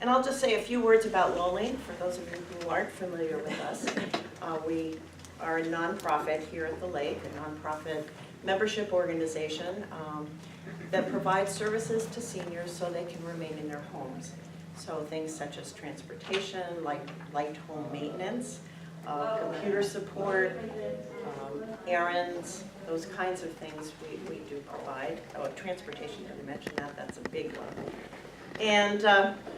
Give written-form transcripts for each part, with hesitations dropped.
And I'll just say a few words about LOWLINC for those of you who aren't familiar with us. We are a nonprofit here at the lake, a nonprofit membership organization that provides services to seniors so they can remain in their homes. So things such as transportation, like light home maintenance, computer support, errands, those kinds of things we do provide. Oh, transportation, didn't mention that, that's a big one. And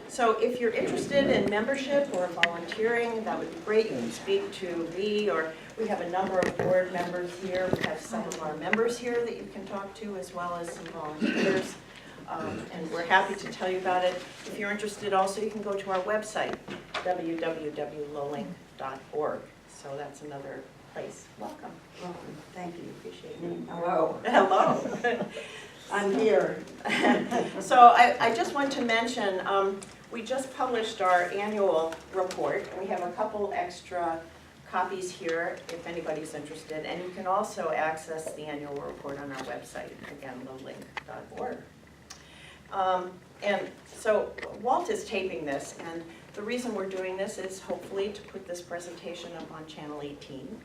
so if you're interested in membership or volunteering, that would be great. You can speak to me, or we have a number of board members here. We have some of our members here that you can talk to, as well as some volunteers. And we're happy to tell you about it. If you're interested also, you can go to our website, www.lowlinc.org. So that's another place. Welcome. Welcome. Thank you. Appreciate you. Hello. Hello. I'm here. So I just want to mention, we just published our annual report. We have a couple extra copies here if anybody's interested. And you can also access the annual report on our website, again, lowlinc.org. And so Walt is taping this, and the reason we're doing this is hopefully to put this presentation up on Channel 18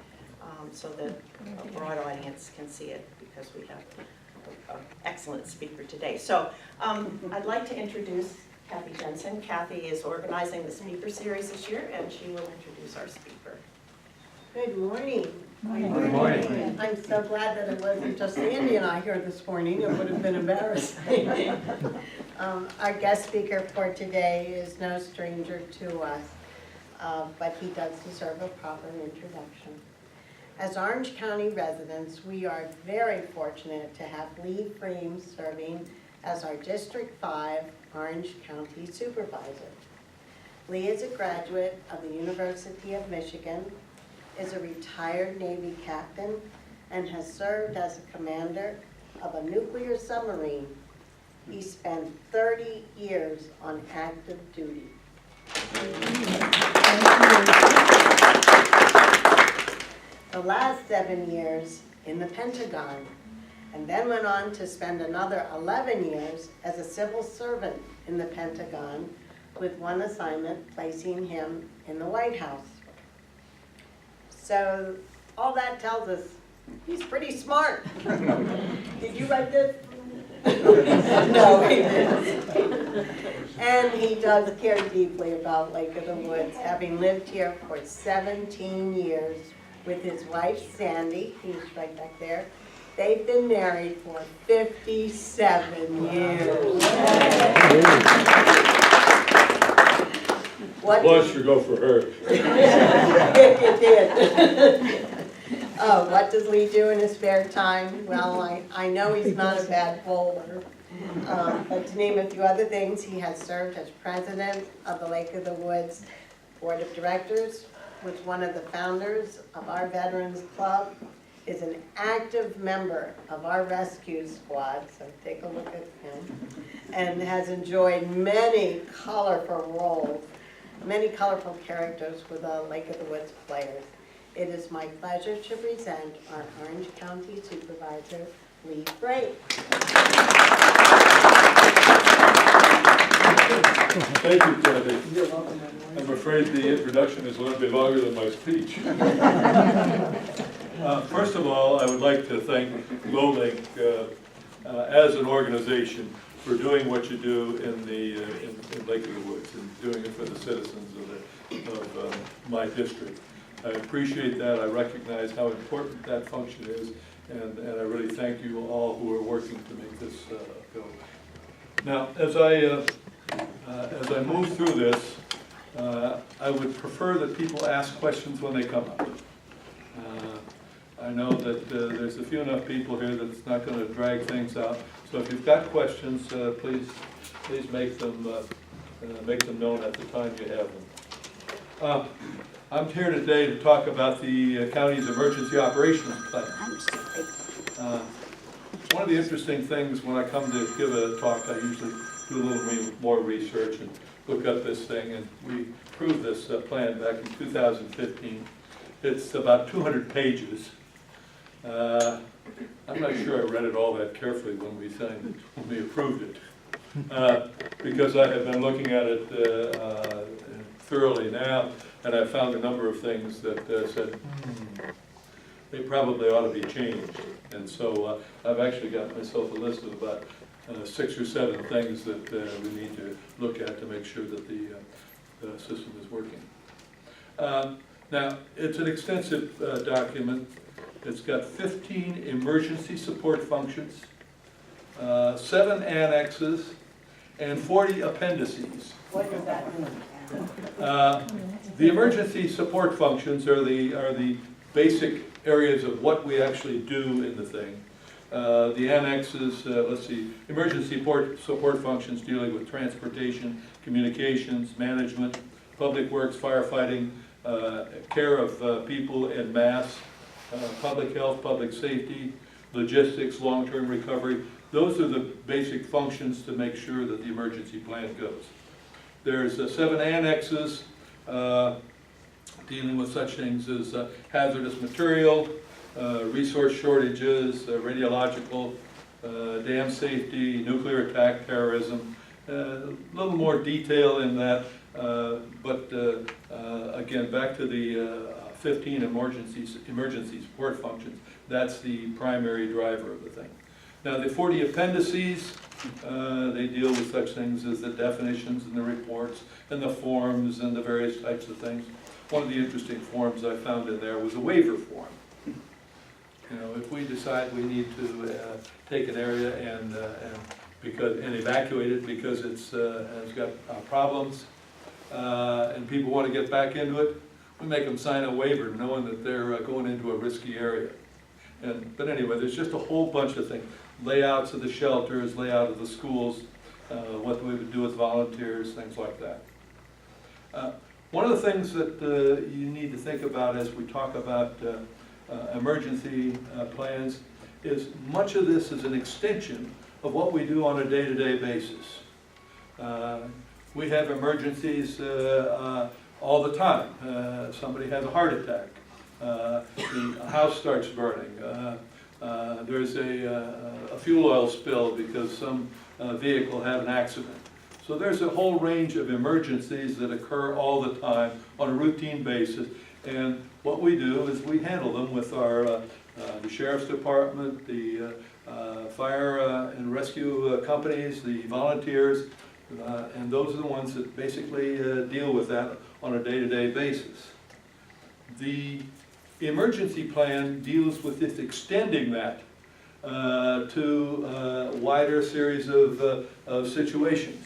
so that a broad audience can see it, because we have an excellent speaker today. So I'd like to introduce Kathy Jensen. Kathy is organizing the speaker series this year, and she will introduce our speaker. Good morning. Good morning. I'm so glad that it wasn't just Andy and I here this morning. It would have been embarrassing. Our guest speaker for today is no stranger to us, but he does deserve a proper introduction. As Orange County residents, we are very fortunate to have Lee Frame serving as our District 5 Orange County Supervisor. Lee is a graduate of the University of Michigan, is a retired Navy captain, and has served as a commander of a nuclear submarine. He spent 30 years on active duty. The last 7 years in the Pentagon, and then went on to spend another 11 years as a civil servant in the Pentagon, with one assignment placing him in the White House. So all that tells us he's pretty smart. Did you write this? No, he didn't. And he does care deeply about Lake of the Woods, having lived here for 17 years with his wife, Sandy, who's right back there. They've been married for 57 years. Plus, you go for her. You did. What does Lee do in his spare time? Well, I know he's not a bad bowler. But to name a few other things, he has served as president of the Lake of the Woods Board of Directors, was one of the founders of our Veterans Club, is an active member of our rescue squad, so take a look at him, and has enjoyed many colorful roles, many colorful characters with the Lake of the Woods players. It is my pleasure to present our Orange County Supervisor, Lee Frame. Thank you, Kathy. You're welcome. I'm afraid the introduction is a little bit longer than my speech. First of all, I would like to thank LOWLINC as an organization for doing what you do in Lake of the Woods and doing it for the citizens of my district. I appreciate that. I recognize how important that function is, and I really thank you all who are working to make this go. Now, as I move through this, I would prefer that people ask questions when they come up. I know that there's a few enough people here that it's not going to drag things out. So if you've got questions, please make them known at the time you have them. I'm here today to talk about the county's emergency operations plan. One of the interesting things when I come to give a talk, I usually do a little more research and look up this thing, and we approved this plan back in 2015. It's about 200 pages. I'm not sure I read it all that carefully when we approved it. because I have been looking at it thoroughly now, and I found a number of things that said, they probably ought to be changed. And so I've actually got myself a list of about 6 or 7 things that we need to look at to make sure that the system is working. Now, it's an extensive document. It's got 15 emergency support functions, 7 annexes, and 40 appendices. What does that mean? The emergency support functions are the basic areas of what we actually do in the thing. The annexes, let's see, emergency support functions dealing with transportation, communications, management, public works, firefighting, care of people en masse, public health, public safety, logistics, long-term recovery. Those are the basic functions to make sure that the emergency plan goes. There's 7 annexes dealing with such things as hazardous material, resource shortages, radiological, dam safety, nuclear attack, terrorism. A little more detail in that, but again, back to the 15 emergency support functions. That's the primary driver of the thing. Now, the 40 appendices, they deal with such things as the definitions and the reports and the forms and the various types of things. One of the interesting forms I found in there was a waiver form. You know, if we decide we need to take an area and evacuate it because it's got problems, and people want to get back into it, we make them sign a waiver knowing that they're going into a risky area. But anyway, there's just a whole bunch of things. Layouts of the shelters, layout of the schools, what we would do with volunteers, things like that. One of the things that you need to think about as we talk about emergency plans is much of this is an extension of what we do on a day-to-day basis. We have emergencies all the time. Somebody has a heart attack. The house starts burning. There's a fuel oil spill because some vehicle had an accident. So there's a whole range of emergencies that occur all the time on a routine basis. And what we do is we handle them with our the sheriff's department, the fire and rescue companies, the volunteers, and those are the ones that basically deal with that on a day-to-day basis. The emergency plan deals with this, extending that to a wider series of situations.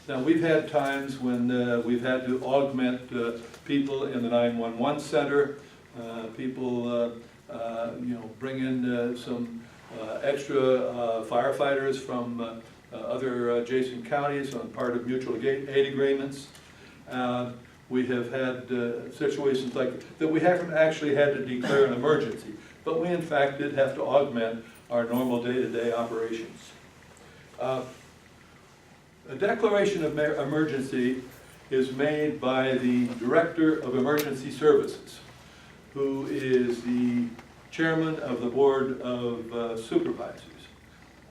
Now, we've had times when we've had to augment people in the 911 center, people bring in some extra firefighters from other adjacent counties on part of mutual aid agreements. We have had situations like that we haven't actually had to declare an emergency, but we in fact did have to augment our normal day-to-day operations. A declaration of emergency is made by the Director of Emergency Services, who is the Chairman of the Board of Supervisors.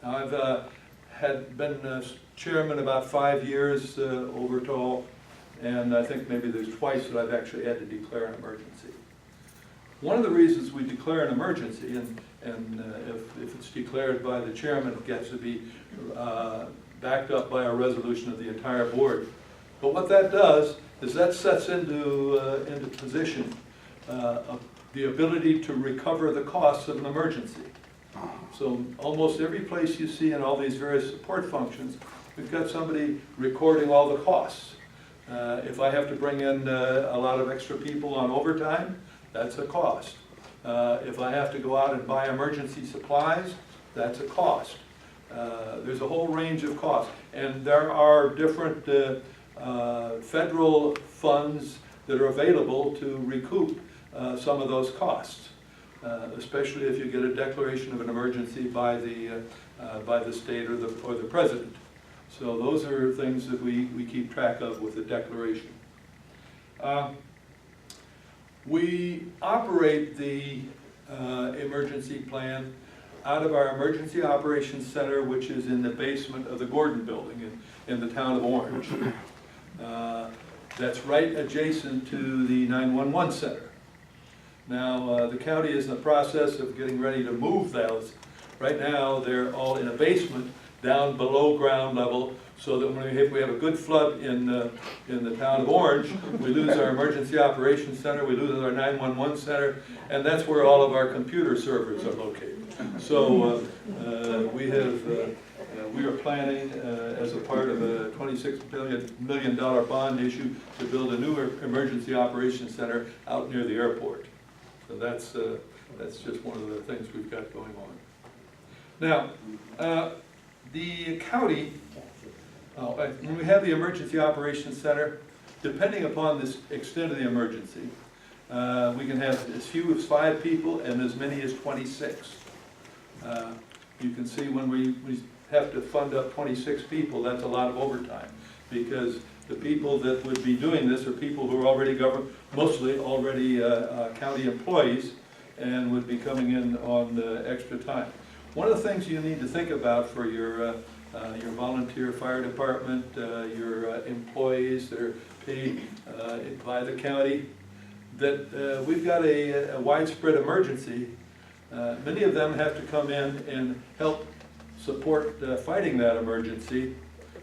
Now, I've had been Chairman about 5 years overall, and I think maybe there's twice that I've actually had to declare an emergency. One of the reasons we declare an emergency, and if it's declared by the chairman, it gets to be backed up by a resolution of the entire board. But what that does is that sets into position the ability to recover the costs of an emergency. So almost every place you see in all these various support functions, we've got somebody recording all the costs. If I have to bring in a lot of extra people on overtime, that's a cost. If I have to go out and buy emergency supplies, that's a cost. There's a whole range of costs. And there are different federal funds that are available to recoup some of those costs, especially if you get a declaration of an emergency by the state or the president. So those are things that we keep track of with the declaration. We operate the emergency plan out of our Emergency Operations Center, which is in the basement of the Gordon Building in the town of Orange. That's right adjacent to the 911 center. Now, the county is in the process of getting ready to move those. Right now, they're all in a basement down below ground level, so that if we have a good flood in the town of Orange, we lose our Emergency Operations Center, we lose our 911 center, and that's where all of our computer servers are located. So we are planning, as a part of a $26 million bond issue, to build a new Emergency Operations Center out near the airport. So that's just one of the things we've got going on. Now, the county, when we have the Emergency Operations Center, depending upon the extent of the emergency, we can have as few as 5 people and as many as 26. You can see when we have to fund up 26 people, that's a lot of overtime, because the people that would be doing this are people who are already mostly already county employees, and would be coming in on extra time. One of the things you need to think about for your volunteer fire department, your employees that are paid by the county, that we've got a widespread emergency. Many of them have to come in and help support fighting that emergency.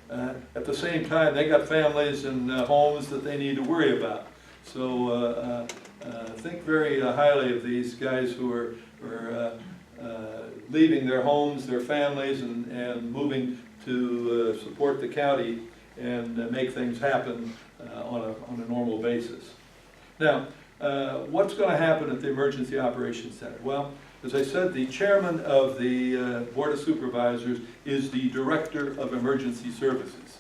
At the same time, they got families and homes that they need to worry about. So think very highly of these guys who are leaving their homes, their families, and moving to support the county and make things happen on a normal basis. Now, what's going to happen at the Emergency Operations Center? Well, as I said, the chairman of the Board of Supervisors is the Director of Emergency Services.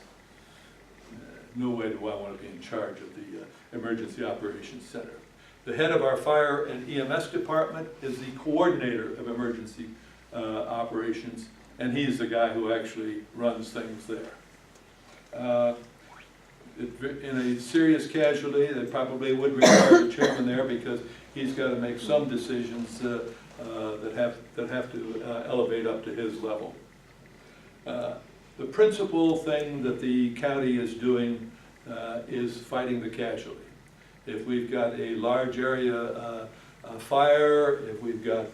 No way do I want to be in charge of the Emergency Operations Center. The head of our Fire and EMS department is the coordinator of emergency operations, and he's the guy who actually runs things there. In a serious casualty, they probably would require the chairman there, because he's got to make some decisions that have to elevate up to his level. The principal thing that the county is doing is fighting the casualty. If we've got a large area fire, if we've got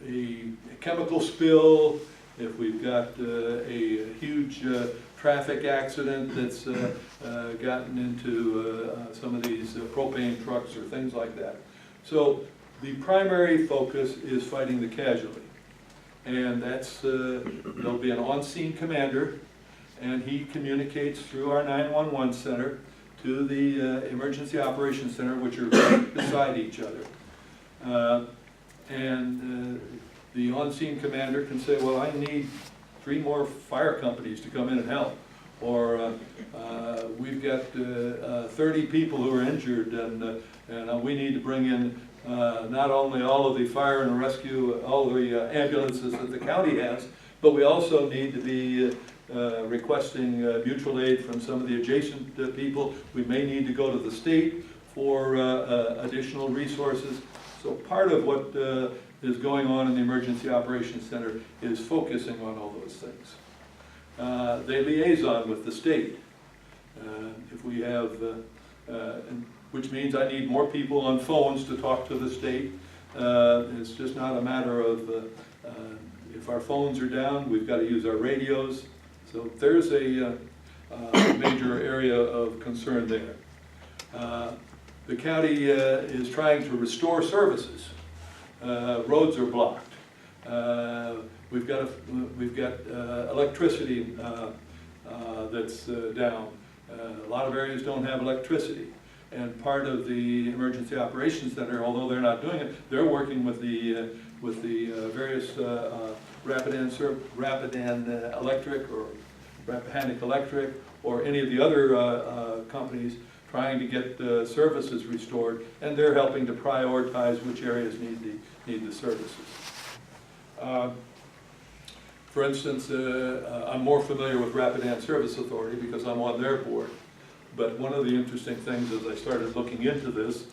a chemical spill, if we've got a huge traffic accident that's gotten into some of these propane trucks or things like that. So the primary focus is fighting the casualty. And that's, there'll be an on-scene commander, and he communicates through our 911 center to the Emergency Operations Center, which are right beside each other. The on-scene commander can say, well, I need 3 more fire companies to come in and help. Or we've got 30 people who are injured, and we need to bring in not only all of the fire and rescue, all the ambulances that the county has, but we also need to be requesting mutual aid from some of the adjacent people. We may need to go to the state for additional resources. So part of what is going on in the Emergency Operations Center is focusing on all those things. They liaison with the state. If we have, which means I need more people on phones to talk to the state. It's just not a matter of, if our phones are down, we've got to use our radios. So there's a major area of concern there. The county is trying to restore services. Roads are blocked. We've got electricity that's down. A lot of areas don't have electricity. And part of the Emergency Operations Center, although they're not doing it, they're working with the various Rapidan Electric or Rappahannock Electric or any of the other companies trying to get services restored, and they're helping to prioritize which areas need the services. For instance, I'm more familiar with Rapidan Service Authority because I'm on their board. But one of the interesting things as I started looking into this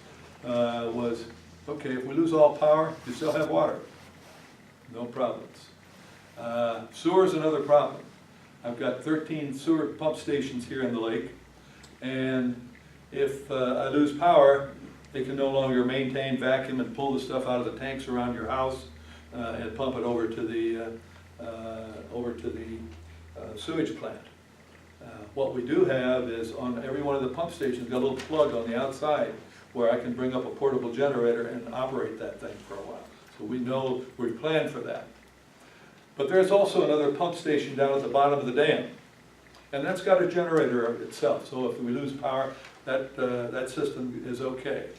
was Okay, if we lose all power, you still have water. No problems. Sewer's another problem. I've got 13 sewer pump stations here in the lake, and if I lose power, they can no longer maintain, vacuum, and pull the stuff out of the tanks around your house and pump it over to the sewage plant. What we do have is on every one of the pump stations, got a little plug on the outside where I can bring up a portable generator and operate that thing for a while. So we know, we've planned for that. But there's also another pump station down at the bottom of the dam, and that's got a generator itself. So if we lose power, that system is okay.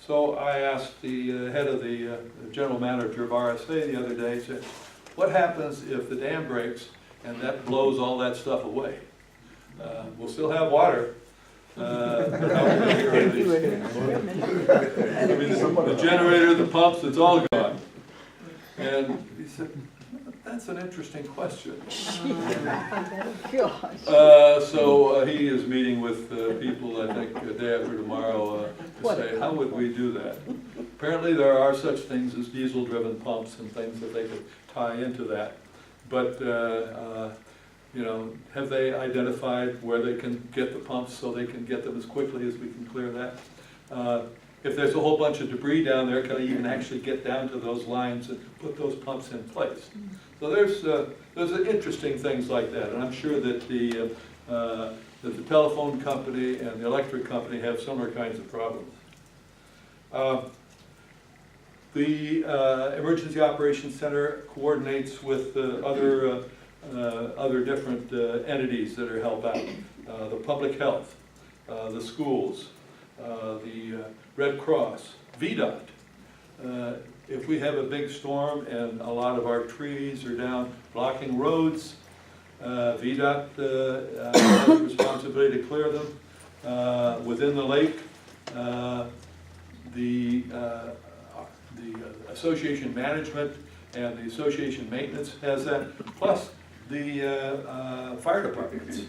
So I asked the head of the general manager of RSA the other day, said, what happens if the dam breaks and that blows all that stuff away? We'll still have water. The generator, the pumps, it's all gone. And he said, that's an interesting question. So he is meeting with people, I think, the day after tomorrow to say, how would we do that? Apparently there are such things as diesel-driven pumps and things that they could tie into that. But, you know, have they identified where they can get the pumps so they can get them as quickly as we can clear that? If there's a whole bunch of debris down there, can I even actually get down to those lines and put those pumps in place? So there's interesting things like that, and I'm sure that the telephone company and the electric company have similar kinds of problems. The Emergency Operations Center coordinates with other different entities that are help out. The public health, the schools, the Red Cross, VDOT. If we have a big storm and a lot of our trees are down blocking roads, VDOT has the responsibility to clear them. Within the lake, the association management and the association maintenance has that, plus the fire departments.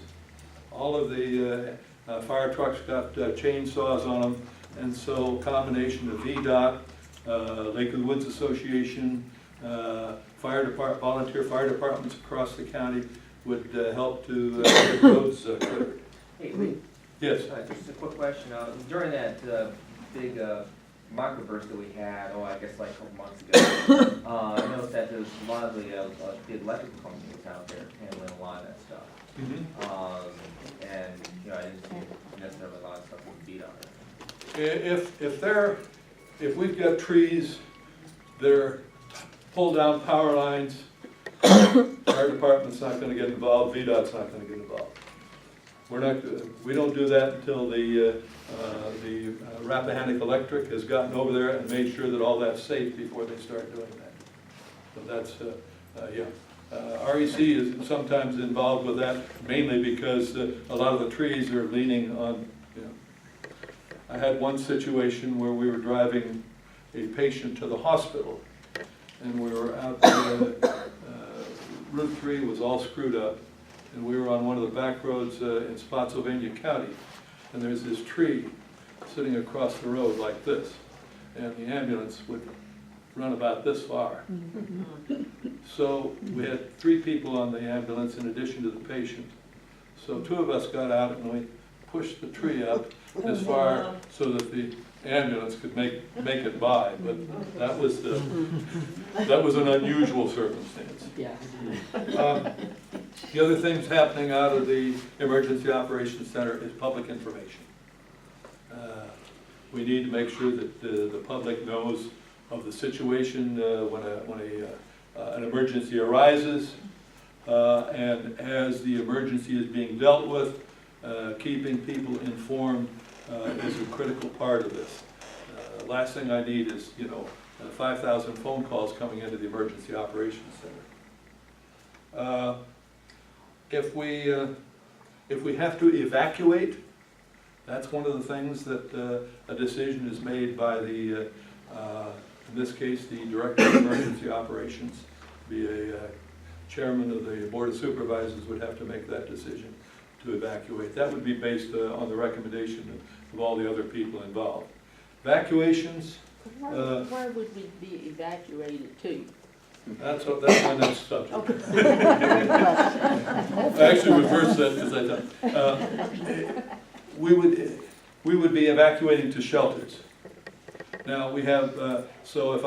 All of the fire trucks got chainsaws on them, and so a combination of VDOT, Lake of the Woods Association, volunteer fire departments across the county would help to get roads cleared. Hey, Lee. Yes. Just a quick question. During that big microburst that we had, I guess like a couple months ago, I noticed that there's a lot of the electrical companies out there handling a lot of that stuff. Mm-hmm. And you know, I didn't see necessarily a lot of stuff with beat on it. If we've got trees that are pull down power lines, fire department's not going to get involved, VDOT's not going to get involved. We don't do that until the Rappahannock Electric has gotten over there and made sure that all that's safe before they start doing that. So that's, yeah. REC is sometimes involved with that, mainly because a lot of the trees are leaning on, you know. I had one situation where we were driving a patient to the hospital, and we were out Route 3 was all screwed up, and we were on one of the back roads in Spotsylvania County, and there's this tree sitting across the road like this, and the ambulance would run about this far. So we had 3 people on the ambulance in addition to the patient. So 2 of us got out and we pushed the tree up as far so that the ambulance could make it by, but that was an unusual circumstance. Yeah. The other things happening out of the Emergency Operations Center is public information. We need to make sure that the public knows of the situation when an emergency arises, and as the emergency is being dealt with, keeping people informed is a critical part of this. Last thing I need is, 5,000 phone calls coming into the Emergency Operations Center. If we have to evacuate, that's one of the things that a decision is made by the, in this case, the Director of Emergency Operations. Be a chairman of the Board of Supervisors would have to make that decision to evacuate. That would be based on the recommendation of all the other people involved. Evacuations, Where would we be evacuated to? That's my next subject. Okay. I actually reversed that because I thought, we would be evacuating to shelters. Now, we have, so if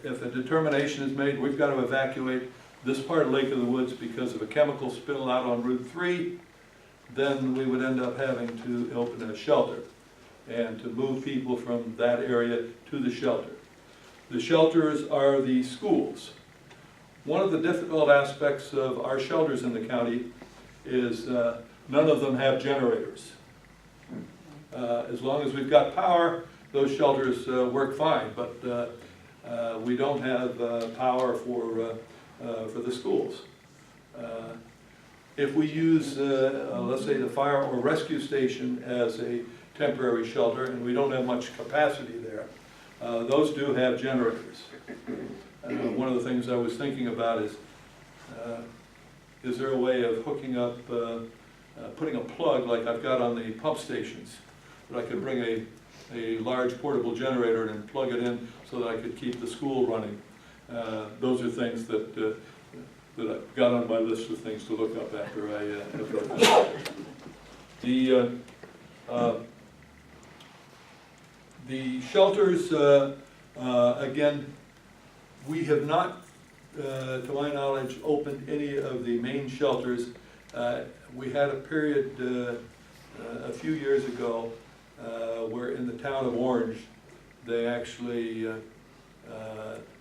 a determination is made, we've got to evacuate this part of Lake of the Woods because of a chemical spill out on Route 3, then we would end up having to open a shelter and to move people from that area to the shelter. The shelters are the schools. One of the difficult aspects of our shelters in the county is none of them have generators. As long as we've got power, those shelters work fine, but we don't have power for the schools. If we use, let's say, the fire or rescue station as a temporary shelter, and we don't have much capacity there, those do have generators. One of the things I was thinking about is there a way of hooking up, putting a plug like I've got on the pump stations, that I could bring a large portable generator and plug it in so that I could keep the school running. Those are things that I've got on my list of things to look up after I have read this. The shelters, again, we have not, to my knowledge, opened any of the main shelters. We had a period a few years ago where in the town of Orange, they actually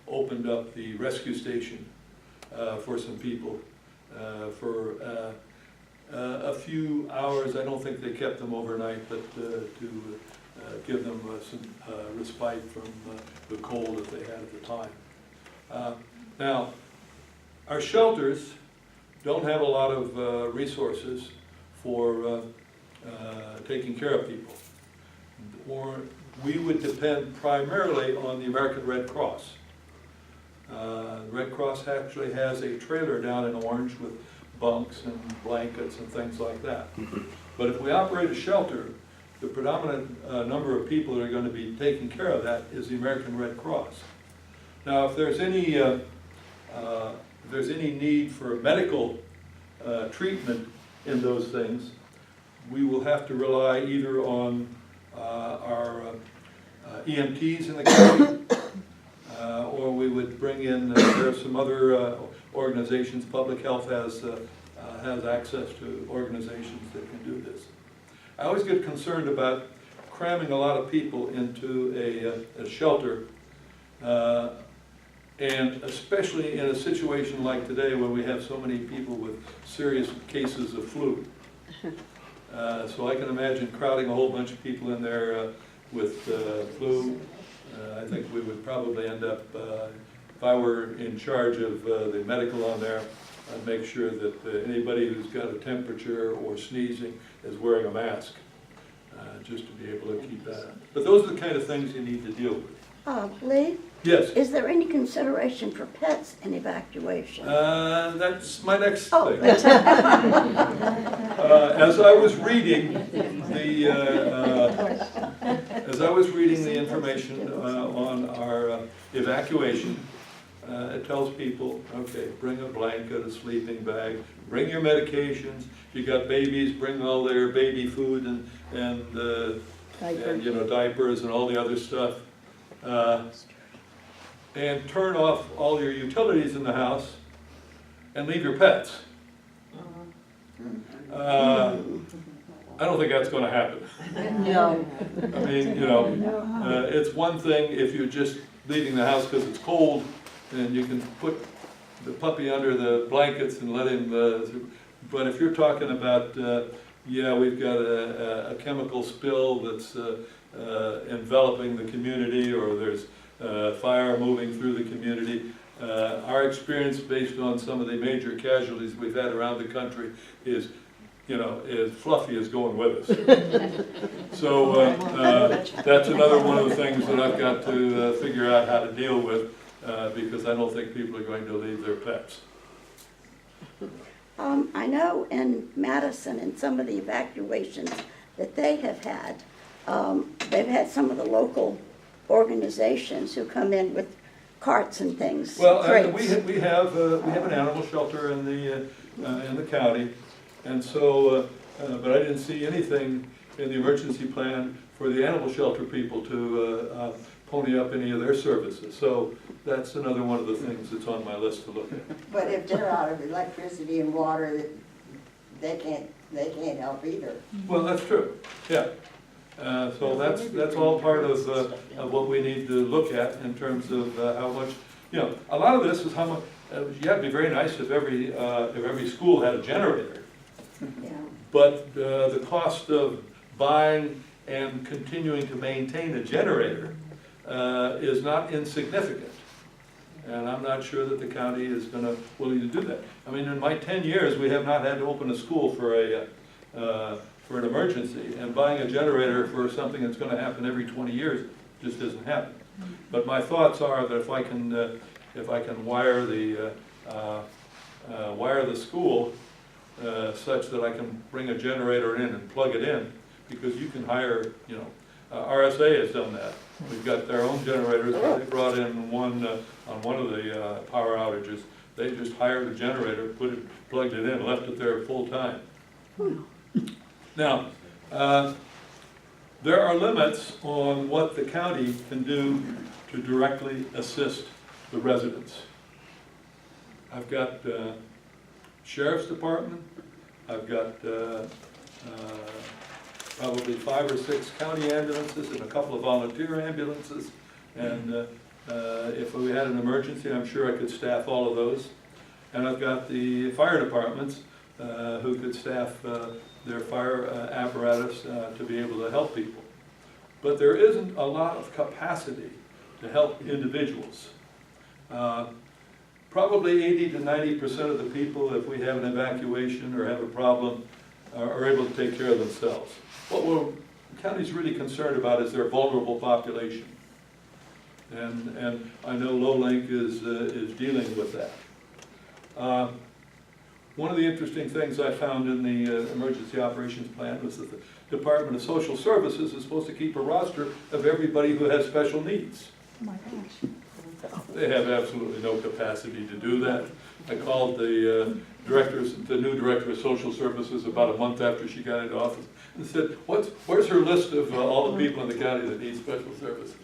opened up the rescue station for some people for a few hours. I don't think they kept them overnight, but to give them some respite from the cold that they had at the time. Now, our shelters don't have a lot of resources for taking care of people. Or we would depend primarily on the American Red Cross. Red Cross actually has a trailer down in Orange with bunks and blankets and things like that. But if we operate a shelter, the predominant number of people that are going to be taking care of that is the American Red Cross. Now, if there's any need for medical treatment in those things, we will have to rely either on our EMTs in the county, or we would bring in, there are some other organizations. Public Health has access to organizations that can do this. I always get concerned about cramming a lot of people into a shelter, and especially in a situation like today when we have so many people with serious cases of flu. So I can imagine crowding a whole bunch of people in there with flu. I think we would probably end up, if I were in charge of the medical on there, I'd make sure that anybody who's got a temperature or sneezing is wearing a mask, just to be able to keep that up. But those are the kind of things you need to deal with. Lee, Yes, is there any consideration for pets in evacuation? that's my next Oh. thing. As I was reading the information on our evacuation, it tells people, okay, bring a blanket, a sleeping bag, bring your medications. If you got babies, bring all their baby food and you know, diapers and all the other stuff. And turn off all your utilities in the house and leave your pets. I don't think that's going to happen. No. I mean, you know, it's one thing if you're just leaving the house because it's cold and you can put the puppy under the blankets and let him, but if you're talking about, yeah, we've got a chemical spill that's enveloping the community, or there's fire moving through the community. Our experience, based on some of the major casualties we've had around the country, is, you know, is Fluffy is going with us. So that's another one of the things that I've got to figure out how to deal with, because I don't think people are going to leave their pets. I know in Madison, in some of the evacuations that they have had, they've had some of the local organizations who come in with carts and things, Well, crates. we have an animal shelter in the county, and so, but I didn't see anything in the emergency plan for the animal shelter people to pony up any of their services. So that's another one of the things that's on my list to look at. But if they're out of electricity and water, they can't help either. Well, that's true, yeah. So that's all part of what we need to look at in terms of how much, you know, a lot of this is how much, yeah, it'd be very nice if every school had a generator. Yeah. But the cost of buying and continuing to maintain a generator is not insignificant. And I'm not sure that the county is willing to do that. I mean, in my 10 years, we have not had to open a school for an emergency, and buying a generator for something that's going to happen every 20 years just doesn't happen. But my thoughts are that if I can wire the school such that I can bring a generator in and plug it in, because you can hire, you know, RSA has done that. We've got their own generators. They brought in one on one of the power outages. They just hired a generator, plugged it in, left it there full time. Now, there are limits on what the county can do to directly assist the residents. I've got Sheriff's Department, I've got probably 5 or 6 county ambulances and a couple of volunteer ambulances, and if we had an emergency, I'm sure I could staff all of those. And I've got the fire departments who could staff their fire apparatus to be able to help people. But there isn't a lot of capacity to help individuals. Probably 80 to 90% of the people, if we have an evacuation or have a problem, are able to take care of themselves. What the county's really concerned about is their vulnerable population. And I know LOWLINC is dealing with that. One of the interesting things I found in the emergency operations plan was that the Department of Social Services is supposed to keep a roster of everybody who has special needs. Oh my gosh. They have absolutely no capacity to do that. I called the new director of social services about a month after she got into office and said, where's her list of all the people in the county that need special services?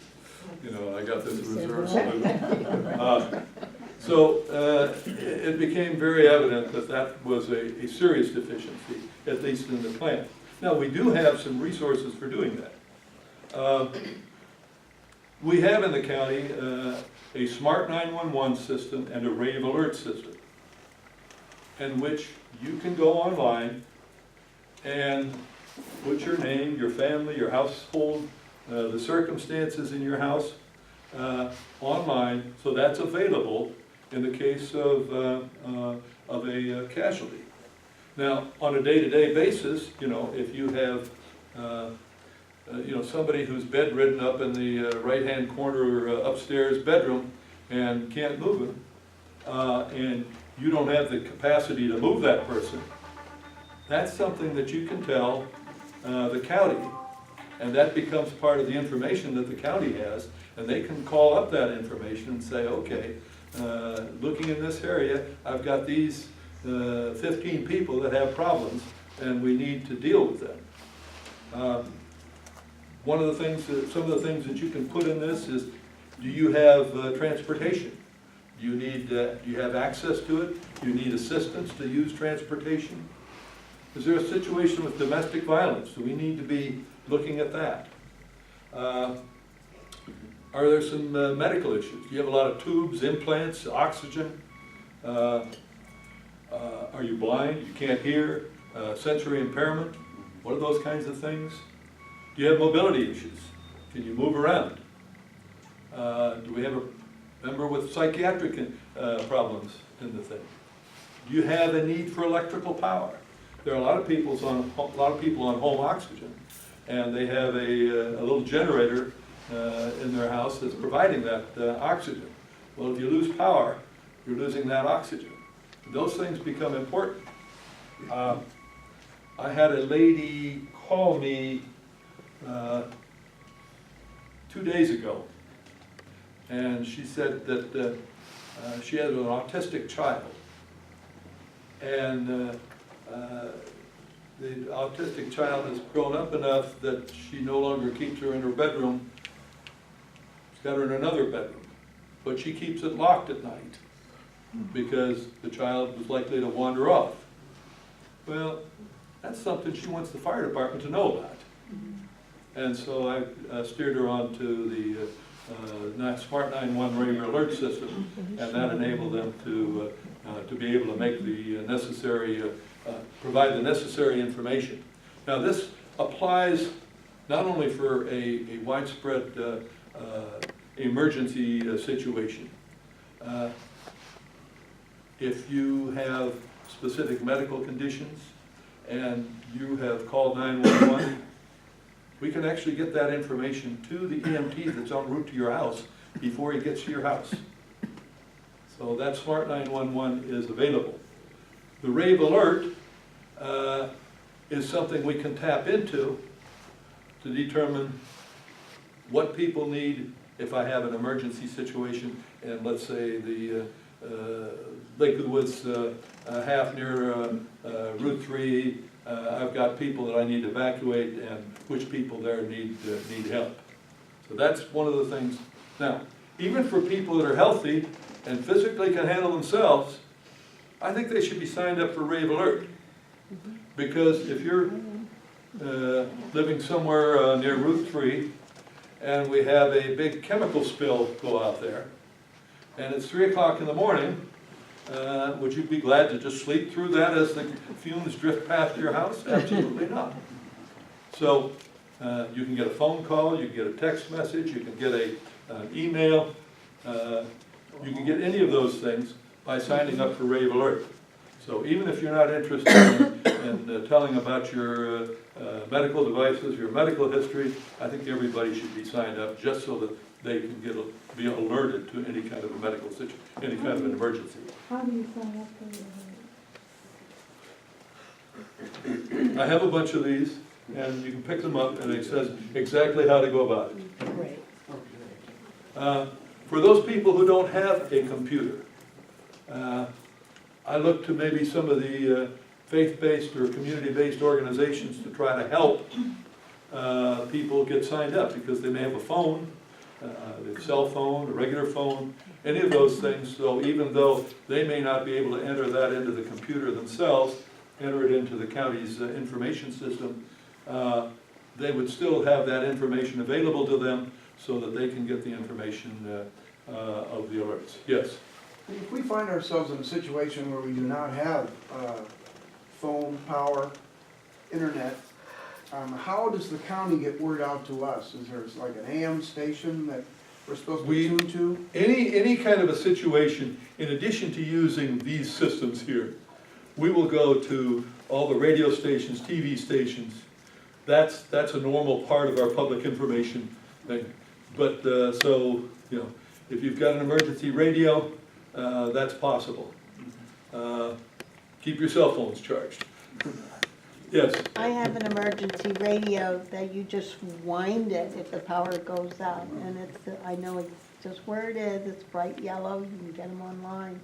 You know, and I got this reserve salute. So it became very evident that that was a serious deficiency, at least in the plan. Now, we do have some resources for doing that. We have in the county a smart 911 system and a rave alert system, in which you can go online and put your name, your family, your household, the circumstances in your house online, so that's available in the case of a casualty. Now, on a day-to-day basis, you know, if you have you know, somebody who's bedridden up in the right-hand corner upstairs bedroom and can't move him, and you don't have the capacity to move that person, that's something that you can tell the county, and that becomes part of the information that the county has, and they can call up that information and say, okay, looking in this area, I've got these 15 people that have problems, and we need to deal with them. One of the things, some of the things that you can put in this is, do you have transportation? Do you have access to it? Do you need assistance to use transportation? Is there a situation with domestic violence? Do we need to be looking at that? Are there some medical issues? Do you have a lot of tubes, implants, oxygen? Are you blind? You can't hear? Sensory impairment? What are those kinds of things? Do you have mobility issues? Can you move around? Do we have a member with psychiatric problems in the thing? Do you have a need for electrical power? There are a lot of people on home oxygen, and they have a little generator in their house that's providing that oxygen. Well, if you lose power, you're losing that oxygen. Those things become important. I had a lady call me 2 days ago, And she said that she has an autistic child. And the autistic child has grown up enough that she no longer keeps her in her bedroom. She's got her in another bedroom. But she keeps it locked at night because the child was likely to wander off. Well, that's something she wants the fire department to know about. And so I steered her on to the Smart 911 radio alert system, and that enabled them to be able to make the necessary, provide the necessary information. Now this applies not only for a widespread emergency situation. If you have specific medical conditions and you have called 911, we can actually get that information to the EMT that's en route to your house before he gets to your house. So that Smart 911 is available. The rave alert is something we can tap into to determine what people need if I have an emergency situation, and let's say the Lake of the Woods half near Route 3, I've got people that I need to evacuate, and which people there need help. So that's one of the things. Now, even for people that are healthy and physically can handle themselves, I think they should be signed up for Rave Alert. Because if you're living somewhere near Route 3, and we have a big chemical spill go out there, and it's 3 o'clock in the morning, would you be glad to just sleep through that as the fumes drift past your house? Absolutely not. So you can get a phone call, you can get a text message, you can get an email, you can get any of those things by signing up for Rave Alert. So even if you're not interested in telling about your medical devices, your medical history, I think everybody should be signed up just so that they can be alerted to any kind of a medical situation, any kind of an emergency. How do you sign up for the I have a bunch of these, and you can pick them up, and it says exactly how to go about it. Great. For those people who don't have a computer, I look to maybe some of the faith-based or community-based organizations to try to help people get signed up, because they may have a phone, a cell phone, a regular phone, any of those things. So even though they may not be able to enter that into the computer themselves, enter it into the county's information system, they would still have that information available to them so that they can get the information of the alerts. Yes? If we find ourselves in a situation where we do not have phone, power, internet, how does the county get word out to us? Is there like an AM station that we're supposed to be tuned to? Any kind of a situation, in addition to using these systems here, we will go to all the radio stations, TV stations. That's a normal part of our public information thing. But so, you know, if you've got an emergency radio, that's possible. Keep your cell phones charged. Yes? I have an emergency radio that you just wind it if the power goes out, and I know it's just where it is, it's bright yellow, you can get them online.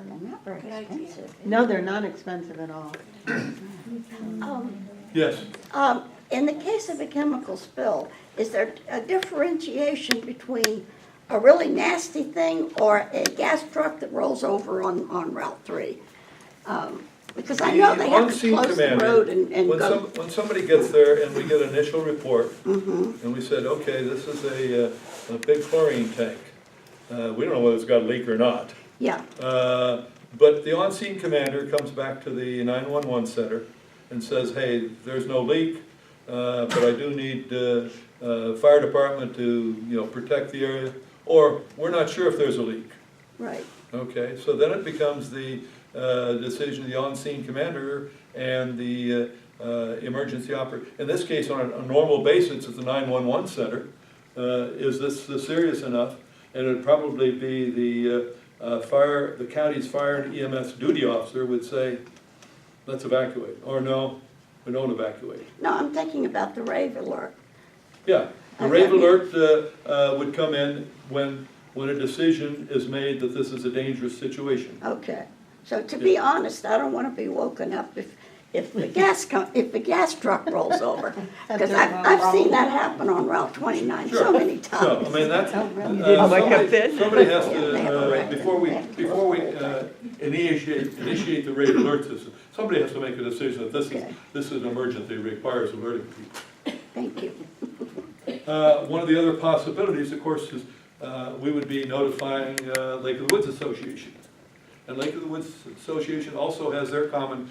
They're not very expensive. No, they're not expensive at all. Yes? In the case of a chemical spill, is there a differentiation between a really nasty thing or a gas truck that rolls over on Route 3? Because I know they have to close the road and go. When somebody gets there and we get an initial report, and we said, okay, this is a big chlorine tank. We don't know whether it's got a leak or not. Yeah, But the on-scene commander comes back to the 911 center and says, hey, there's no leak, but I do need fire department to protect the area, or we're not sure if there's a leak. right. Okay, so then it becomes the decision of the on-scene commander and the emergency operator. In this case, on a normal basis at the 911 center, is this serious enough? And it'd probably be the county's fire and EMS duty officer would say, let's evacuate, or no, we don't evacuate. No, I'm thinking about the rave alert. Yeah, The rave alert would come in when a decision is made that this is a dangerous situation. Okay, so to be honest, I don't want to be woken up if the gas truck rolls over. Because I've seen that happen on Route 29 so many times. So, I mean, that's, Oh, my God. somebody has to, before we initiate the rave alert system, somebody has to make a decision that this is an emergency, requires alerting people. Thank you. One of the other possibilities, of course, is we would be notifying Lake of the Woods Association. And Lake of the Woods Association also has their common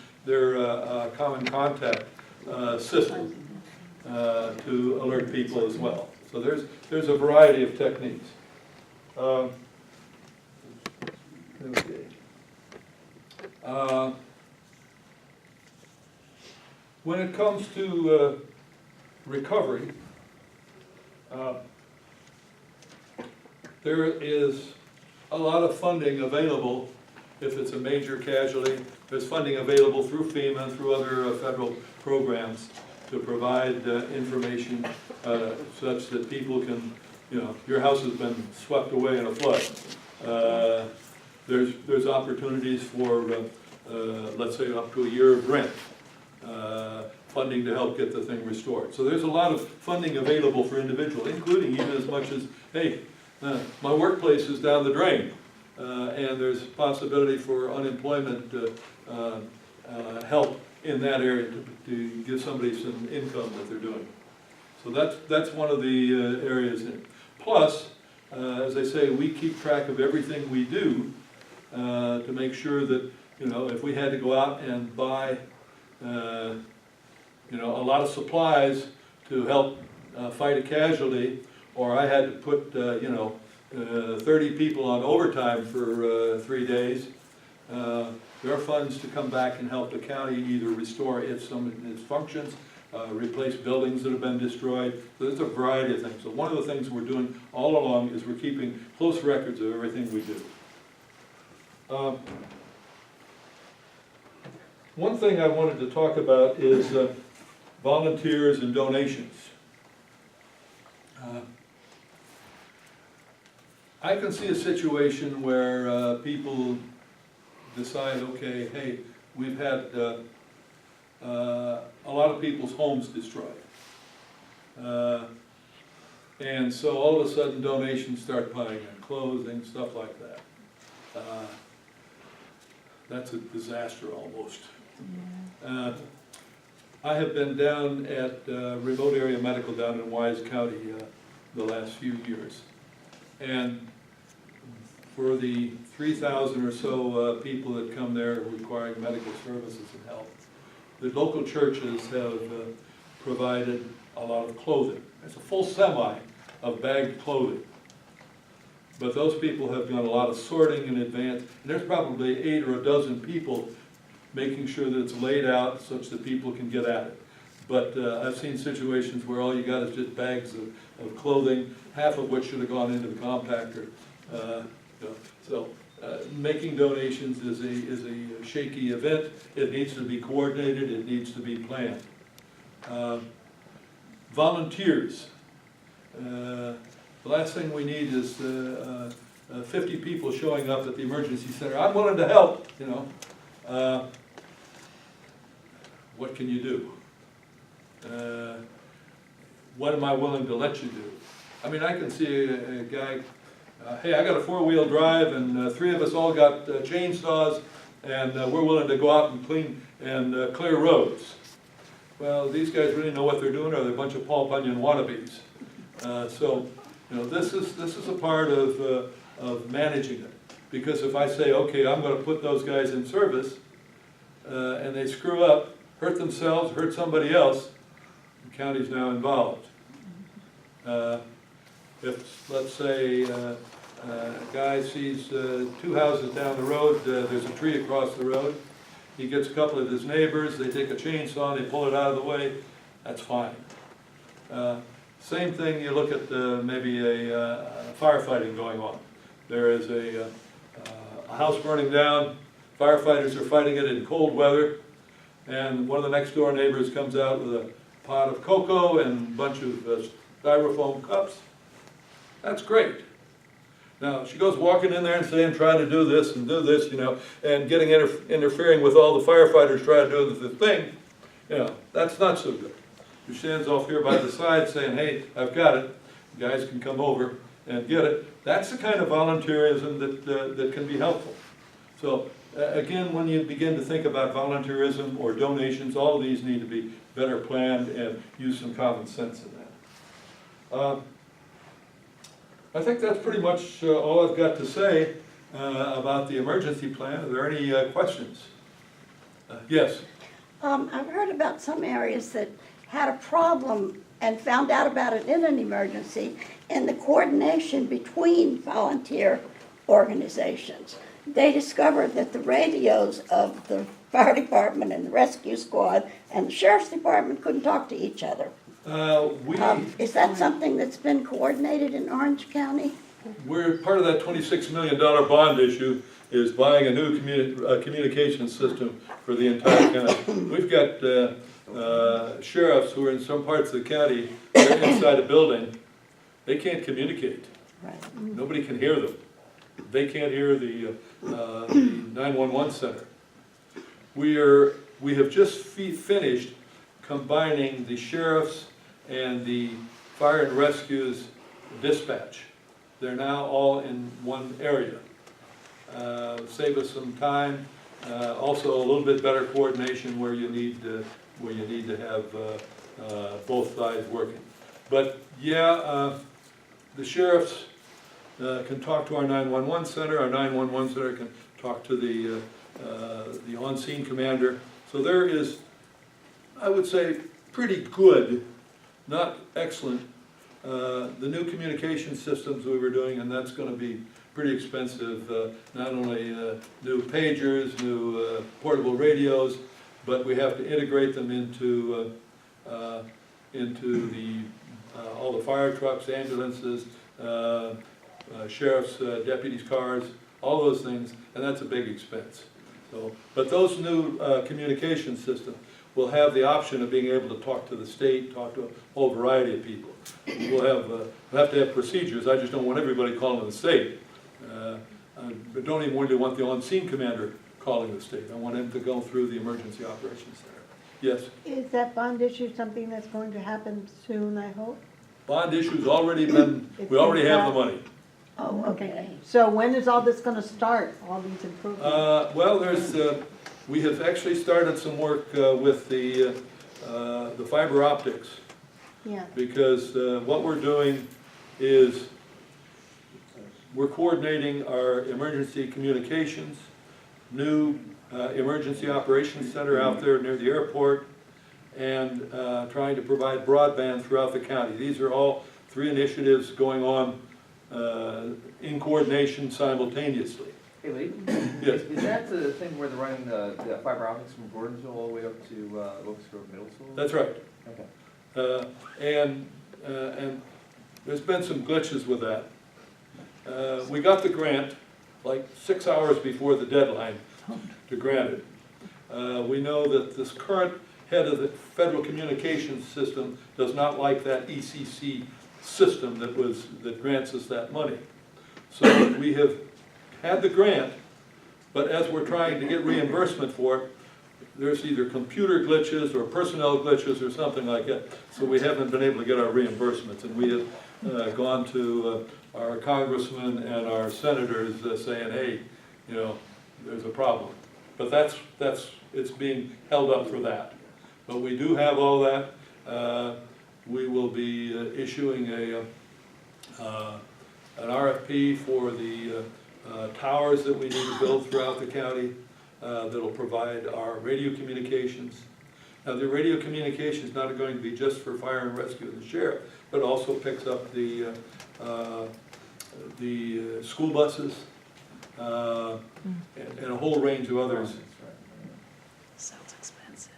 contact system to alert people as well. So there's a variety of techniques. Okay. When it comes to recovery, there is a lot of funding available if it's a major casualty. There's funding available through FEMA and through other federal programs to provide information such that people can, your house has been swept away in a flood. There's opportunities for, let's say, up to a year of rent. Funding to help get the thing restored. So there's a lot of funding available for individuals, including even as much as, hey, my workplace is down the drain, and there's possibility for unemployment help in that area to give somebody some income that they're doing. So that's one of the areas. Plus, as I say, we keep track of everything we do to make sure that, if we had to go out and buy a lot of supplies to help fight a casualty, or I had to put 30 people on overtime for 3 days, there are funds to come back and help the county either restore its functions, replace buildings that have been destroyed. So there's a variety of things. So one of the things we're doing all along is we're keeping close records of everything we do. One thing I wanted to talk about is volunteers and donations. I can see a situation where people decide, okay, hey, we've had a lot of people's homes destroyed. And so all of a sudden donations start piling in, clothing, stuff like that. That's a disaster almost. I have been down at remote area medical down in Wise County the last few years. And for the 3,000 or so people that come there requiring medical services and help, the local churches have provided a lot of clothing. It's a full semi of bagged clothing. But those people have done a lot of sorting in advance, and there's probably 8 or a dozen people making sure that it's laid out such that people can get at it. But I've seen situations where all you got is just bags of clothing, half of which should have gone into the compactor. So making donations is a shaky event. It needs to be coordinated, it needs to be planned. Volunteers. The last thing we need is 50 people showing up at the emergency center. I'm willing to help, what can you do? What am I willing to let you do? I mean, I can see a guy, hey, I got a 4-wheel drive and 3 of us all got chainsaws and we're willing to go out and clean and clear roads. Well, these guys really know what they're doing, or they're a bunch of Paul Bunyan wannabes. So, this is a part of managing it. Because if I say, okay, I'm going to put those guys in service, and they screw up, hurt themselves, hurt somebody else, the county's now involved. If, let's say, a guy sees 2 houses down the road, there's a tree across the road, he gets a couple of his neighbors, they take a chainsaw, they pull it out of the way, that's fine. Same thing, you look at maybe a firefighting going on. There is a house burning down, firefighters are fighting it in cold weather, and one of the next door neighbors comes out with a pot of cocoa and a bunch of styrofoam cups. That's great. Now, she goes walking in there and saying, try to do this and do this, you know, and getting interfering with all the firefighters trying to do the thing, you know, that's not so good. She stands off here by the side saying, hey, I've got it. You guys can come over and get it. That's the kind of volunteerism that can be helpful. So, again, when you begin to think about volunteerism or donations, all of these need to be better planned and use some common sense in that. I think that's pretty much all I've got to say about the emergency plan. Are there any questions? Yes? I've heard about some areas that had a problem and found out about it in an emergency, and the coordination between volunteer organizations. They discovered that the radios of the fire department and the rescue squad and the sheriff's department couldn't talk to each other. Is that something that's been coordinated in Orange County? We're part of that $26 million bond issue is buying a new communication system for the entire county. We've got sheriffs who are in some parts of the county, they're inside a building, they can't communicate. Right. Nobody can hear them. They can't hear the 911 center. We have just finished combining the sheriff's and the fire and rescue's dispatch. They're now all in one area. Save us some time. Also, a little bit better coordination where you need to have both sides working. But yeah, the sheriffs can talk to our 911 center. Our 911 center can talk to the on-scene commander. So there is, I would say, pretty good, not excellent, the new communication systems we were doing, and that's going to be pretty expensive. Not only new pagers, new portable radios, but we have to integrate them into all the fire trucks, ambulances, sheriff's deputies' cars, all those things, and that's a big expense. So, but those new communication systems will have the option of being able to talk to the state, talk to a whole variety of people. We'll have to have procedures. I just don't want everybody calling the state. I don't even really want the on-scene commander calling the state. I want him to go through the emergency operations center. Yes? Is that bond issue something that's going to happen soon, I hope? Bond issue's already been, we already have the money. Oh, okay. So when is all this gonna start, all these improvements? Well, we have actually started some work with the fiber optics. Yeah. Because what we're doing is we're coordinating our emergency communications, new emergency operations center out there near the airport, and trying to provide broadband throughout the county. These are all 3 initiatives going on in coordination simultaneously. Hey Lee? Yes. Is that the thing where they're running the fiber optics from Gordonsville all the way up to Locust Grove Middle School? That's right. Okay. And there's been some glitches with that. We got the grant like 6 hours before the deadline to grant it. We know that this current head of the Federal Communications System does not like that ECC system that grants us that money. So we have had the grant, but as we're trying to get reimbursement for it, there's either computer glitches or personnel glitches or something like that. So we haven't been able to get our reimbursements, and we have gone to our congressmen and our senators saying, hey, you know, there's a problem. But it's being held up for that. But we do have all that. We will be issuing an RFP for the towers that we need to build throughout the county that'll provide our radio communications. Now, the radio communication is not going to be just for fire and rescue and the sheriff, but also picks up the school buses and a whole range of others. Sounds expensive.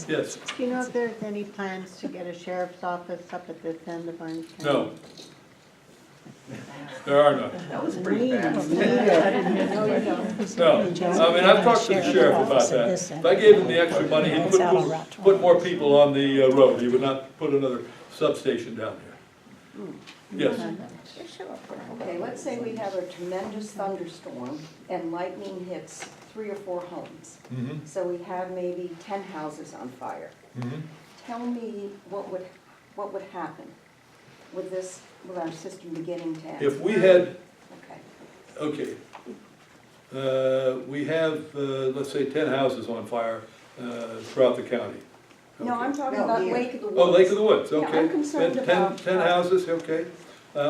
Yes? Do you know if there's any plans to get a sheriff's office up at this end of Orange County? No. There are none. That was pretty fast. No, I mean, I've talked to the sheriff about that. If I gave him the extra money, he'd put more people on the road. He would not put another substation down Yes. Okay, let's say we have a tremendous thunderstorm and lightning hits 3 or 4 homes. Mhm, So we have maybe 10 houses on fire. mhm. Tell me what would happen with this, with our system beginning to end? If we had, Okay. we have, let's say, 10 houses on fire throughout the county. No, I'm talking No, about here. Lake of the Woods. Oh, Lake of the Woods, Yeah, okay. I'm concerned Ten- about- 10 houses, okay.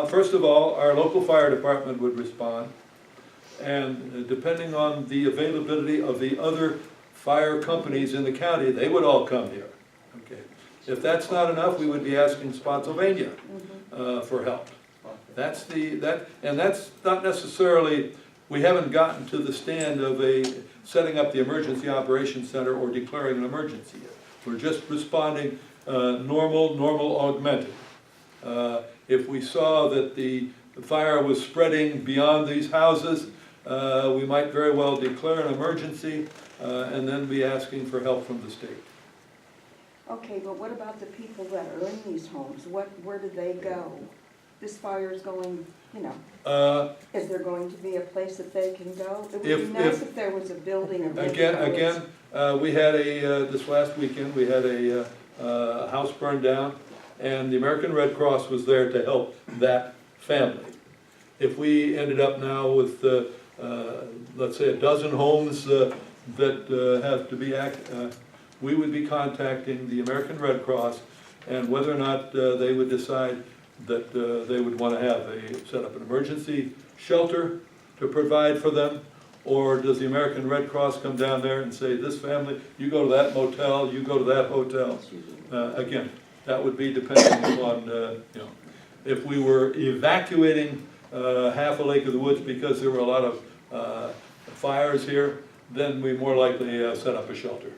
First of all, our local fire department would respond, and depending on the availability of the other fire companies in the county, they would all come here, okay. If that's not enough, we would be asking Spotsylvania for help. That's not necessarily, we haven't gotten to the stand of setting up the emergency operations center or declaring an emergency yet. We're just responding normal augmented. If we saw that the fire was spreading beyond these houses, we might very well declare an emergency and then be asking for help from the state. Okay, but what about the people that are in these homes? Where do they go? This fire is going, is there going to be a place that they can go? It would If- be nice if- if there was a building or maybe Again, we had this last weekend, we had a house burned down, and the American Red Cross was there to help that family. If we ended up now with, let's say, a dozen homes that have to be we would be contacting the American Red Cross, and whether or not they would decide that they would want to set up an emergency shelter to provide for them, or does the American Red Cross come down there and say, this family, you go to that motel, you go to that hotel? Again, that would be depending upon, if we were evacuating half of Lake of the Woods because there were a lot of fires here, then we more likely set up a shelter.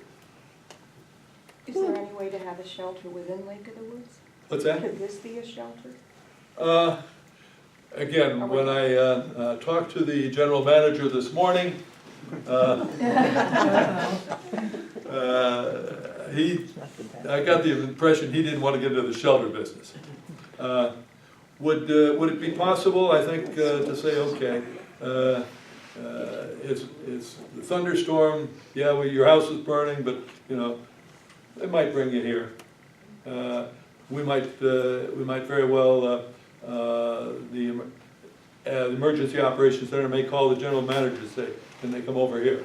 Is there any way to have a shelter within Lake of the Woods? What's that? Could this be a shelter? Again, when I talked to the general manager this morning, I got the impression he didn't want to get into the shelter business. Would it be possible, I think, to say, okay, it's the thunderstorm, yeah, well, your house is burning, but, it might bring you here. We might very well, the Emergency Operations Center may call the general manager to say, can they come over here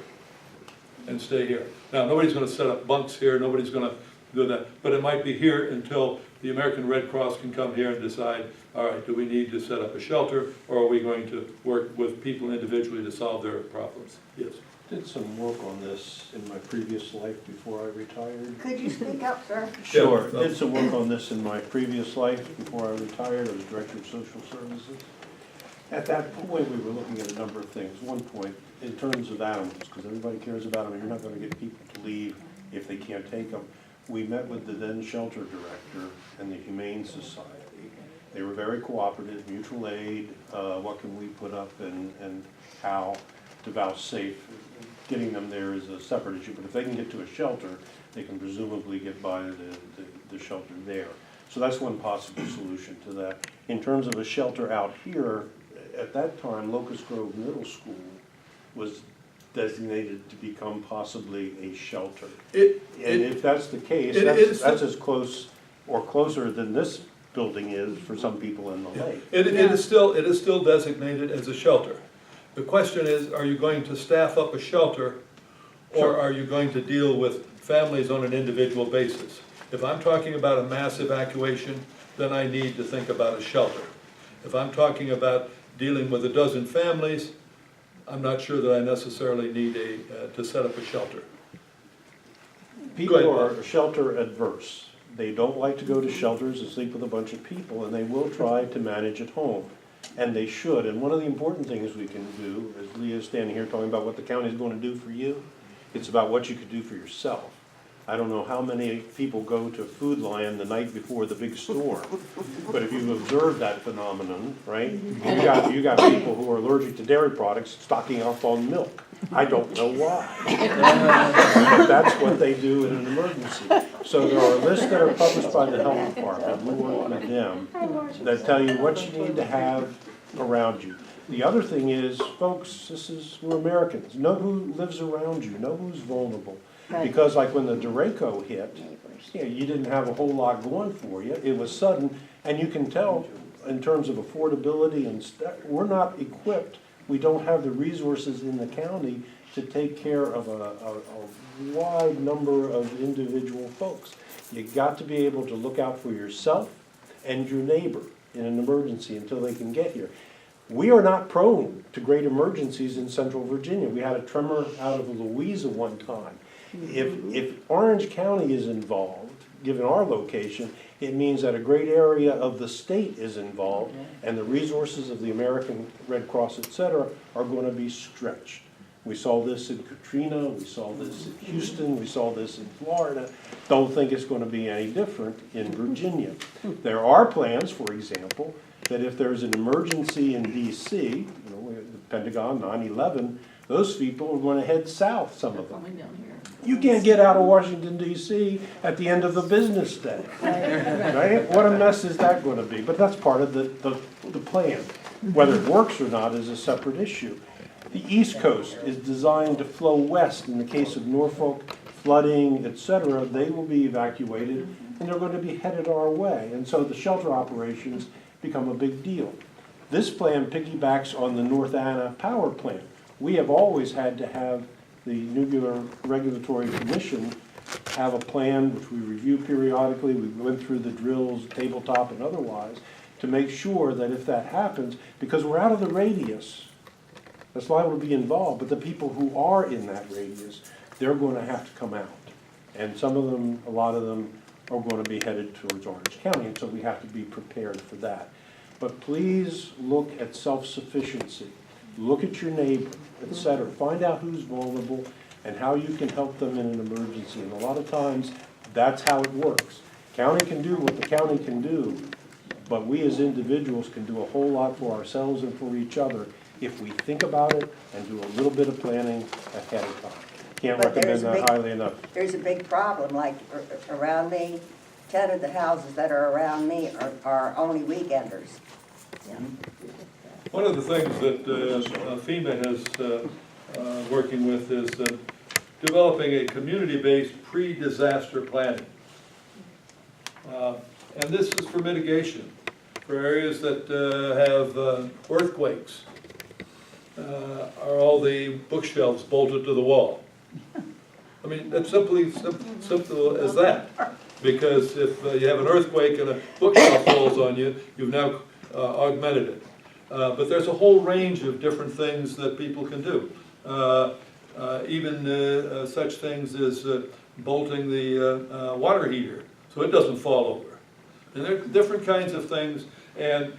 and stay here? Now, nobody's going to set up bunks here, nobody's going to do that, but it might be here until the American Red Cross can come here and decide, all right, do we need to set up a shelter, or are we going to work with people individually to solve their problems? Yes. Did some work on this in my previous life before I retired. Could you speak up, sir? Sure, did some work on this in my previous life before I retired. I was Director of Social Services. At that point, we were looking at a number of things. One point, in terms of animals, because everybody cares about them, and you're not going to get people to leave if they can't take them. We met with the then shelter director and the Humane Society. They were very cooperative, mutual aid, what can we put up and how to vouchsafe. Getting them there is a separate issue, but if they can get to a shelter, they can presumably get by the shelter there. So that's one possible solution to that. In terms of a shelter out here, at that time, Locust Grove Middle School was designated to become possibly a shelter. And if that's the case, that's as close or closer than this building is for some people in the lake. It is still designated as a shelter. The question is, are you going to staff up a shelter, or are you going to deal with families on an individual basis? If I'm talking about a mass evacuation, then I need to think about a shelter. If I'm talking about dealing with a dozen families, I'm not sure that I necessarily need to set up a shelter. People are shelter adverse. They don't like to go to shelters and sleep with a bunch of people, and they will try to manage at home. And they should. And one of the important things we can do, as Leah's standing here talking about what the county is going to do for you, it's about what you could do for yourself. I don't know how many people go to Food Lion the night before the big storm, but if you've observed that phenomenon, right? You got people who are allergic to dairy products stocking up on milk. I don't know why. But that's what they do in an emergency. So there are lists that are published by the health department, we work with them, that tell you what you need to have around you. The other thing is, folks, we're Americans. Know who lives around you, know who's vulnerable. Because like when the derecho hit, you didn't have a whole lot going for you. It was sudden, and you can tell in terms of affordability and stuff, we're not equipped. We don't have the resources in the county to take care of a wide number of individual folks. You got to be able to look out for yourself and your neighbor in an emergency until they can get here. We are not prone to great emergencies in Central Virginia. We had a tremor out of Louisa one time. If Orange County is involved, given our location, it means that a great area of the state is involved, and the resources of the American Red Cross, et cetera, are going to be stretched. We saw this in Katrina, we saw this in Houston, we saw this in Florida. Don't think it's going to be any different in Virginia. There are plans, for example, that if there's an emergency in DC, the Pentagon, 9/11, those people are going to head south, some of them. You can't get out of Washington, D.C. at the end of the business day. Right? What a mess is that going to be? But that's part of the plan. Whether it works or not is a separate issue. The East Coast is designed to flow west. In the case of Norfolk, flooding, etc., they will be evacuated, and they're going to be headed our way. And so the shelter operations become a big deal. This plan piggybacks on the North Anna power plant. We have always had to have the Nuclear Regulatory Commission have a plan, which we review periodically. We went through the drills, tabletop and otherwise, to make sure that if that happens, because we're out of the radius, that's why we'll be involved, but the people who are in that radius, they're going to have to come out. And some of them, a lot of them, are going to be headed towards Orange County, and so we have to be prepared for that. But please look at self-sufficiency. Look at your neighbor, etc. Find out who's vulnerable and how you can help them in an emergency. And a lot of times, that's how it works. County can do what the county can do, but we as individuals can do a whole lot for ourselves and for each other if we think about it and do a little bit of planning ahead of time. Can't But recommend that highly enough. There's a big problem, like around me, 10 of the houses that are around me are only weekenders. One of the things that FEMA is working with is developing a community-based pre-disaster planning. And this is for mitigation, for areas that have earthquakes. Are all the bookshelves bolted to the wall? I mean, that's simple as that. Because if you have an earthquake and a bookshelf falls on you, you've now augmented it. But there's a whole range of different things that people can do. Even such things as bolting the water heater so it doesn't fall over. And there are different kinds of things, and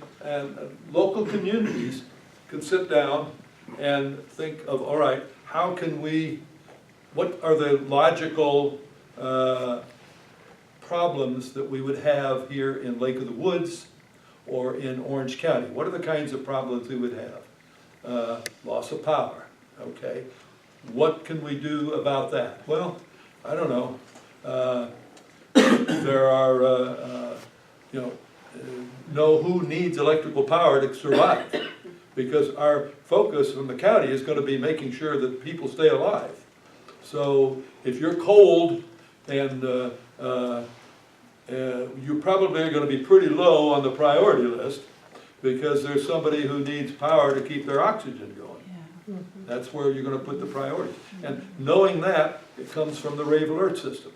local communities can sit down and think of, all right, how can we, what are the logical problems that we would have here in Lake of the Woods or in Orange County? What are the kinds of problems we would have? Loss of power, okay. What can we do about that? Well, I don't know. There are, know who needs electrical power to survive. Because our focus from the county is going to be making sure that people stay alive. So if you're cold and you probably are going to be pretty low on the priority list because there's somebody who needs power to keep their oxygen going. Yeah. That's where you're going to put the priorities. And knowing that, it comes from the Rave Alert system.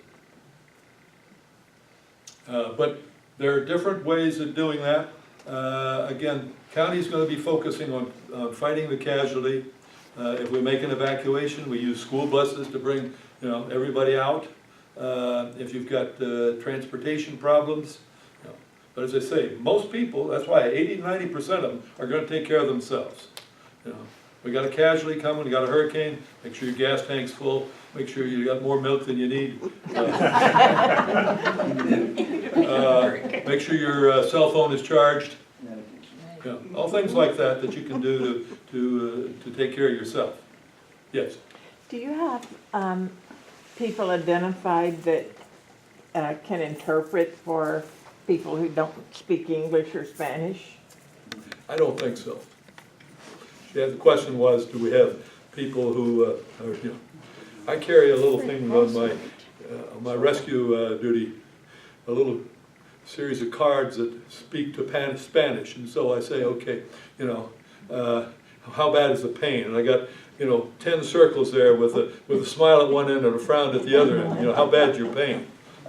But there are different ways of doing that. Again, county's going to be focusing on fighting the casualty. If we make an evacuation, we use school buses to bring everybody out. If you've got transportation problems, but as I say, most people, that's why 80–90% of them are going to take care of themselves. we got a casualty coming, we got a hurricane, make sure your gas tank's full, make sure you got more milk than you need. Make sure your cell phone is charged. Yeah, all things like that that you can do to take care of yourself. Yes. Do you have people identified that can interpret for people who don't speak English or Spanish? I don't think so. Yeah, the question was, do we have people who, are, you know, I carry a little thing on my rescue duty, a little series of cards that speak to Spanish, and so I say, okay, you know, how bad is the pain? And I got, you know, 10 circles there with a smile at one end and a frown at the other end. You know, how bad's your pain?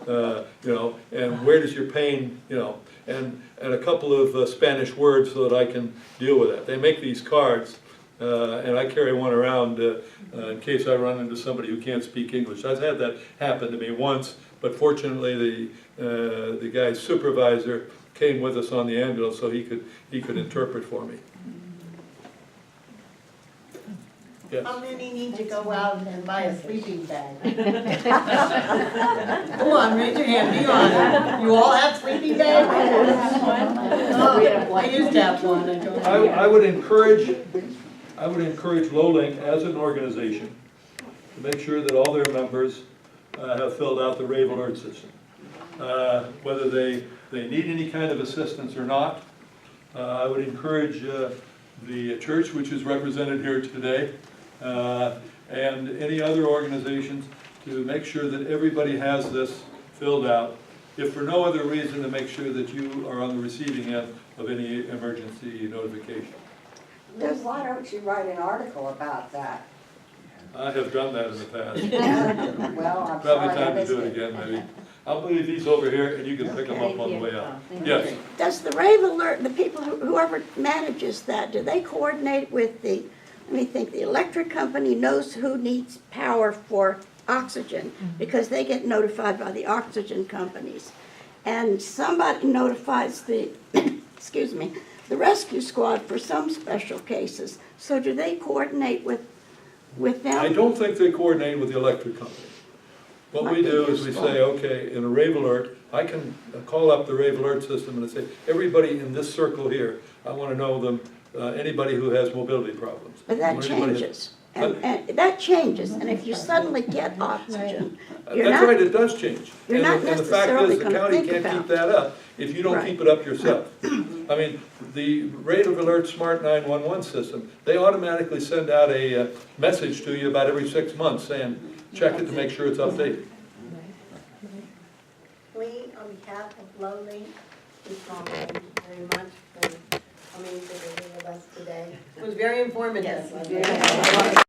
You know, and where does your pain, you know, and a couple of Spanish words so that I can deal with that. They make these cards, and I carry one around in case I run into somebody who can't speak English. I've had that happen to me once, but fortunately the guy's supervisor came with us on the ambulance so he could interpret for me. Yes. How many need to go out and buy a sleeping bag? Come on, raise your hand, be honest. You all have sleeping bags? Oh, I used to have one. I would encourage LOWLINC as an organization to make sure that all their members have filled out the Rave Alert system. Whether they need any kind of assistance or not, I would encourage the church, which is represented here today, and any other organizations to make sure that everybody has this filled out, if for no other reason to make sure that you are on the receiving end of any emergency notification. Why don't you write an article about that? I have done that in the past. Well, I'm Probably sorry I time to missed do it again, maybe. I'll leave these over here and you can pick them up on the way out. Yes. Does the Rave Alert, the people, whoever manages that, do they coordinate with the, let me think, the electric company knows who needs power for oxygen because they get notified by the oxygen companies. And somebody notifies the, excuse me, the rescue squad for some special cases. So do they coordinate with them? I don't think they coordinate with the electric company. What we do is we say, okay, in a Rave Alert, I can call up the Rave Alert system and say, everybody in this circle here, I want to know them, anybody who has mobility problems. But that changes. And that changes, and if you suddenly get oxygen, you're That's not, right, it does change. you're not And the fact necessarily is, the gonna county think can't about keep that up if you don't Right. keep it up yourself. I mean, the Rave Alert Smart 911 system, they automatically send out a message to you about every 6 months saying, check it to make sure it's updated. Lee, on behalf of LOWLINC, we thank you very much for coming to visit with us today. It was very informative. Yes.